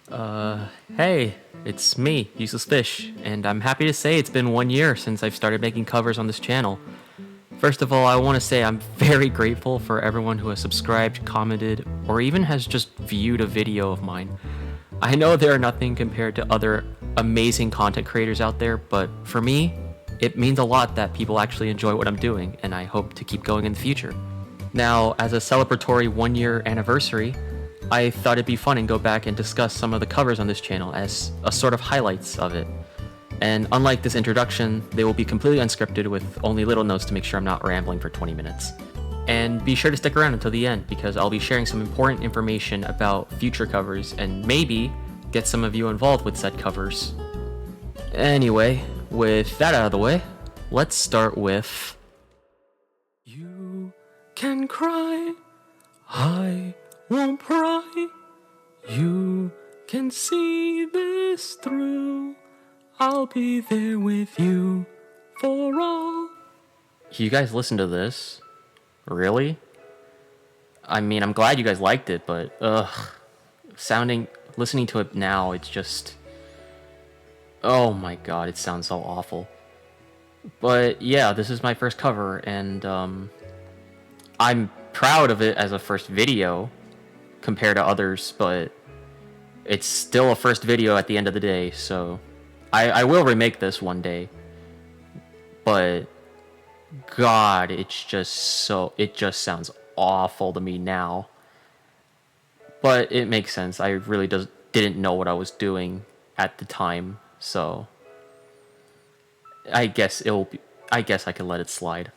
Hey, it's me, Useless Fish, and I'm happy to say it's been 1 year since I've started making covers on this channel. First of all, I want to say I'm very grateful for everyone who has subscribed, commented, or even has just viewed a video of mine. I know they are nothing compared to other amazing content creators out there, but for me, it means a lot that people actually enjoy what I'm doing, and I hope to keep going in the future. Now, as a celebratory 1 year anniversary, I thought it'd be fun and go back and discuss some of the covers on this channel as a sort of highlights of it. And unlike this introduction, they will be completely unscripted with only little notes to make sure I'm not rambling for 20 minutes. And be sure to stick around until the end because I'll be sharing some important information about future covers and maybe get some of you involved with said covers. Anyway, with that out of the way, let's start with... You can cry, I won't pry. You can see this through. I'll be there with you for all. You guys listen to this? Really? I mean, I'm glad you guys liked it, but listening to it now, it's just... Oh my god, it sounds so awful. But yeah, this is my first cover, and I'm proud of it as a first video compared to others, but it's still a first video at the end of the day, so I will remake this one day. But god, it just sounds awful to me now. But it makes sense. I really didn't know what I was doing at the time, so I guess I can let it slide.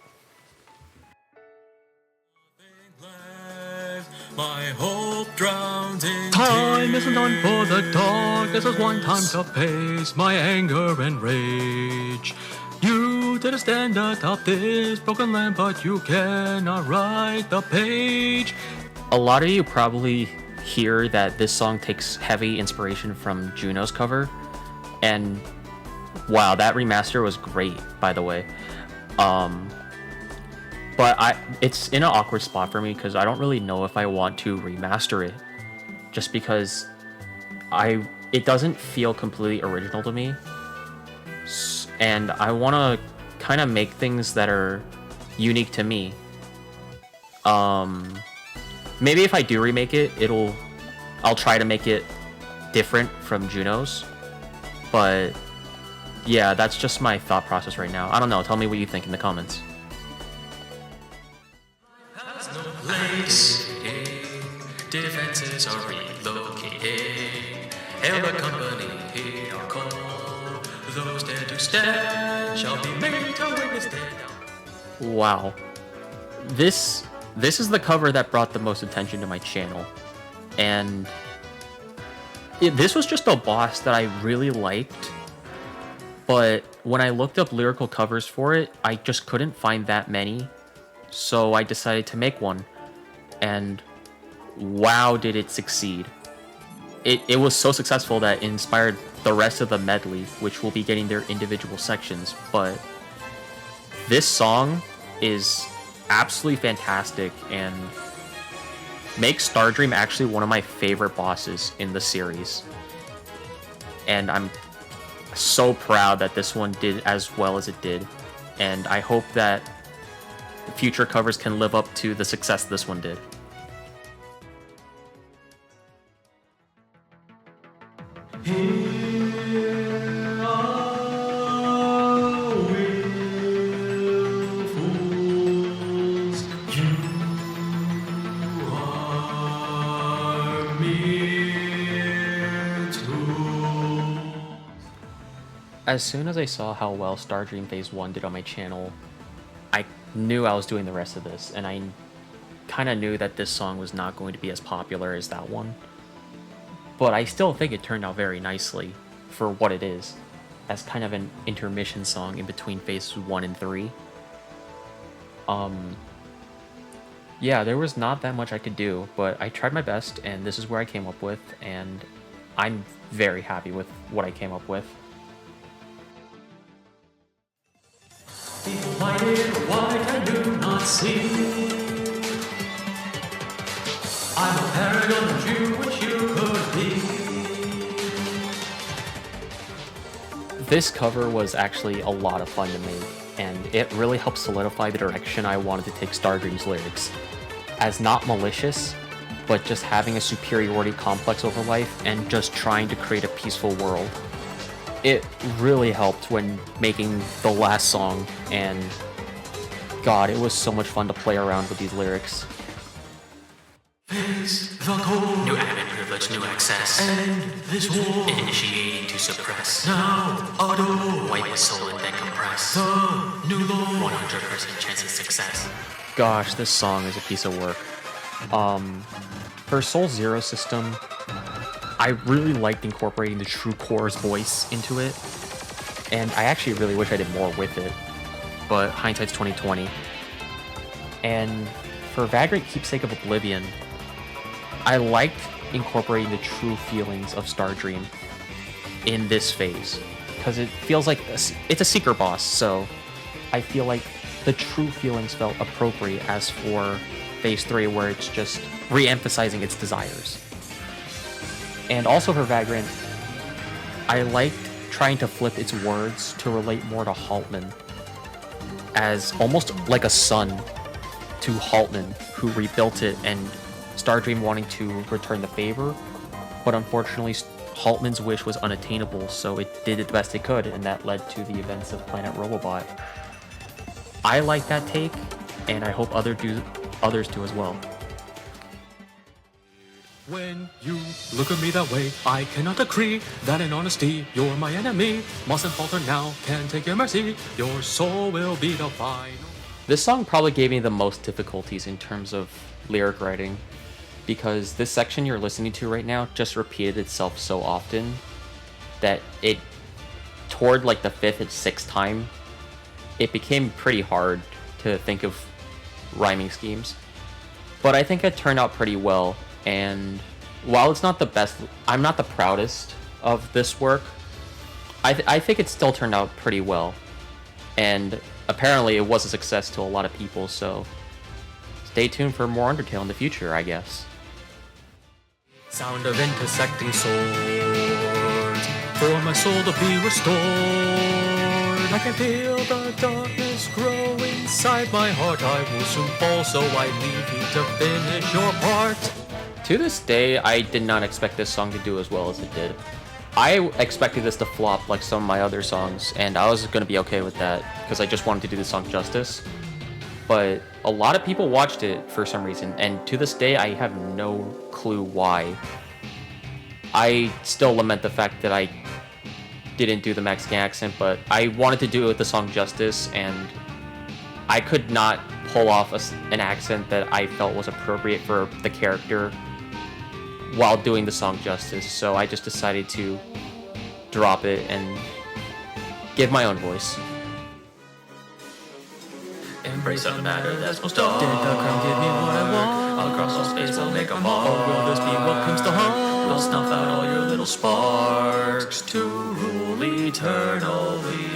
My hope drowns in Time isn't done for the dog. This is one time to pace my anger and rage. You didn't stand atop this broken land, but you cannot write the page. A lot of you probably hear that this song takes heavy inspiration from Juno's cover, and wow, that remaster was great, by the way. But it's in an awkward spot for me because I don't really know if I want to remaster it, just because it doesn't feel completely original to me, and I want to kind of make things that are unique to me. Maybe if I do remake it, I'll try to make it different from Juno's, but yeah, that's just my thought process right now. I don't know, tell me what you think in the comments. Defenses are relocated. Hail the company, hear our call. Those dare to stand shall be made to witness their down. Wow. This is the cover that brought the most attention to my channel. And this was just a boss that I really liked. But when I looked up lyrical covers for it, I just couldn't find that many. So I decided to make one. And wow, did it succeed. It was so successful that it inspired the rest of the medley, which will be getting their individual sections. But this song is absolutely fantastic and makes Stardream actually one of my favorite bosses in the series. And I'm so proud that this one did as well as it did. And I hope that future covers can live up to the success this one did. Here are willfuls. You are mere tools. As soon as I saw how well Stardream Phase 1 did on my channel, I knew I was doing the rest of this, and I kind of knew that this song was not going to be as popular as that one. But I still think it turned out very nicely for what it is, as kind of an intermission song in between Phases 1 and 3. Yeah, there was not that much I could do, but I tried my best, and this is where I came up with, and I'm very happy with what I came up with. Blinded, why can you not see? I'm a paragon of you, which you could be. This cover was actually a lot of fun to make, and it really helped solidify the direction I wanted to take Stardream's lyrics, as not malicious, but just having a superiority complex over life and just trying to create a peaceful world. It really helped when making the last song, and God, it was so much fun to play around with these lyrics. Face the cold. New admin privilege, new access. End this war. Initiating to suppress. Now, auto. Wipe the soul and then compress. The new law. 100% chance of success. Gosh, this song is a piece of work. For Soul Zero system, I really liked incorporating the True Core's voice into it, and I actually really wish I did more with it, but hindsight's 2020. And for Vagrant Keepsake of Oblivion, I liked incorporating the true feelings of Stardream in this phase, because it feels like it's a Seeker boss, so I feel like the true feelings felt appropriate as for Phase 3, where it's just re-emphasizing its desires. And also for Vagrant, I liked trying to flip its words to relate more to Haltman, as almost like a son to Haltman, who rebuilt it, and Stardream wanting to return the favor, but unfortunately Haltman's wish was unattainable, so it did the best it could, and that led to the events of Planet Robobot. I like that take, and I hope others do as well. When you look at me that way, I cannot agree that in honesty you're my enemy. Mustn't falter now, can't take your mercy. Your soul will be the final. This song probably gave me the most difficulties in terms of lyric writing, because this section you're listening to right now just repeated itself so often that it, toward like the 5th and 6th time, it became pretty hard to think of rhyming schemes. But I think it turned out pretty well, and while it's not the best, I'm not the proudest of this work, I think it still turned out pretty well. And apparently it was a success to a lot of people, so stay tuned for more Undertale in the future, I guess. Sound of intersecting swords, for my soul to be restored. I can feel the darkness grow inside my heart. I will soon fall, so I leave you to finish your part. To this day, I did not expect this song to do as well as it did. I expected this to flop like some of my other songs, and I was going to be okay with that, because I just wanted to do the song justice. But a lot of people watched it for some reason, and to this day, I have no clue why. I still lament the fact that I didn't do the Mexican accent, but I wanted to do it with the song justice, and I could not pull off an accent that I felt was appropriate for the character while doing the song justice, so I just decided to drop it and give my own voice. Embrace a matter that's most dark. Did the crown give me what I want? Across all space we'll make a mark. Or will this be what comes to harm? We'll snuff out all your little sparks to rule eternally.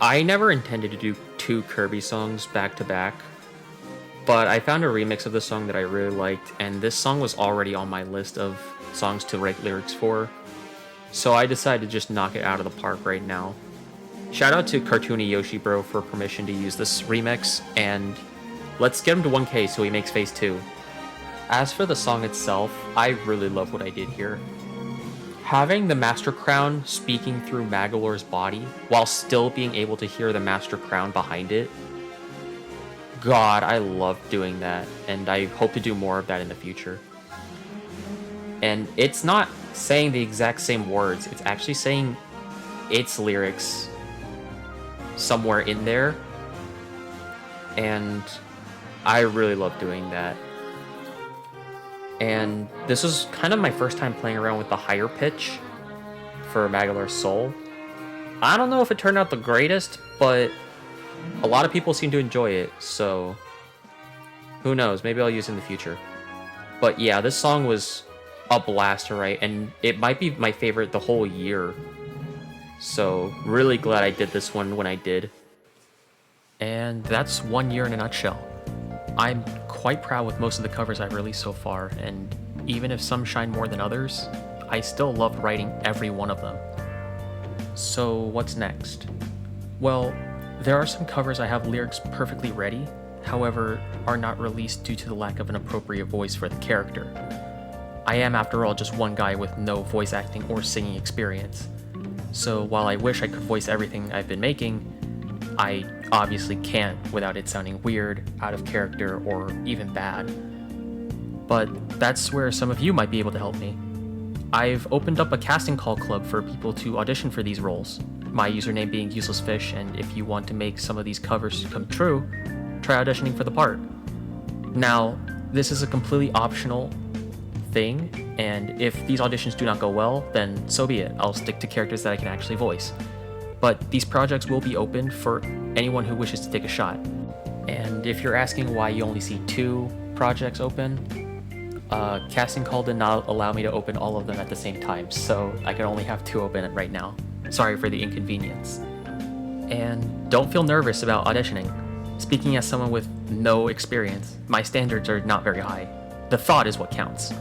I never intended to do 2 Kirby songs back to back, but I found a remix of the song that I really liked, and this song was already on my list of songs to write lyrics for, so I decided to just knock it out of the park right now. Shout out to Cartoony Yoshi Bro for permission to use this remix, and let's get him to 1K so he makes Phase 2. As for the song itself, I really love what I did here. Having the Master Crown speaking through Magolor's body while still being able to hear the Master Crown behind it, God, I love doing that, and I hope to do more of that in the future. And it's not saying the exact same words, it's actually saying its lyrics somewhere in there, and I really love doing that. And this was kind of my first time playing around with the higher pitch for Magolor's Soul. I don't know if it turned out the greatest, but a lot of people seem to enjoy it, so who knows, maybe I'll use it in the future. But yeah, this song was a blast to write, and it might be my favorite the whole year. So really glad I did this one when I did. And that's 1 year in a nutshell. I'm quite proud with most of the covers I've released so far, and even if some shine more than others, I still loved writing every one of them. So what's next? Well, there are some covers I have lyrics perfectly ready, however, are not released due to the lack of an appropriate voice for the character. I am, after all, just one guy with no voice acting or singing experience. So while I wish I could voice everything I've been making, I obviously can't without it sounding weird, out of character, or even bad. But that's where some of you might be able to help me. I've opened up a casting call club for people to audition for these roles, my username being UselessFish, and if you want to make some of these covers come true, try auditioning for the part. Now, this is a completely optional thing, and if these auditions do not go well, then so be it. I'll stick to characters that I can actually voice. But these projects will be open for anyone who wishes to take a shot. And if you're asking why you only see 2 projects open, casting call did not allow me to open all of them at the same time, so I can only have 2 open right now. Sorry for the inconvenience. And don't feel nervous about auditioning. Speaking as someone with no experience, my standards are not very high. The thought is what counts.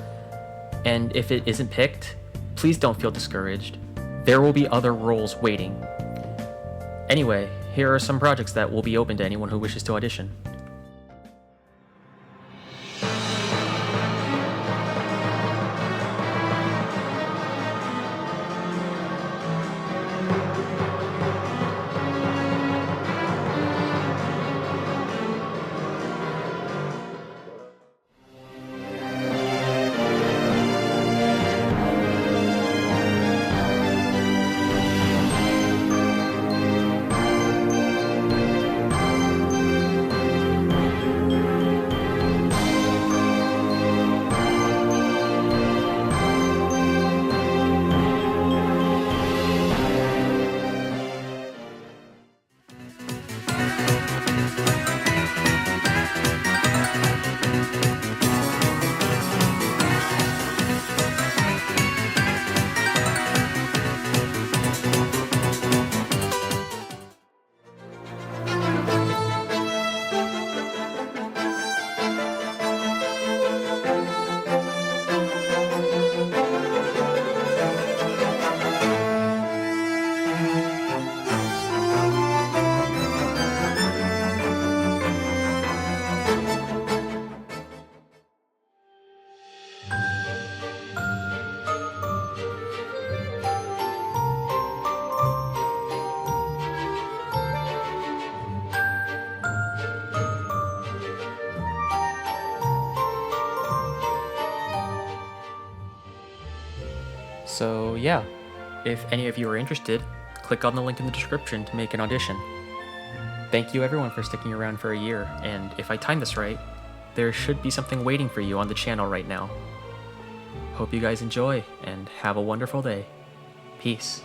And if it isn't picked, please don't feel discouraged. There will be other roles waiting. Anyway, here are some projects that will be open to anyone who wishes to audition. So yeah, if any of you are interested, click on the link in the description to make an audition. Thank you everyone for sticking around for a year, and if I time this right, there should be something waiting for you on the channel right now. Hope you guys enjoy, and have a wonderful day. Peace.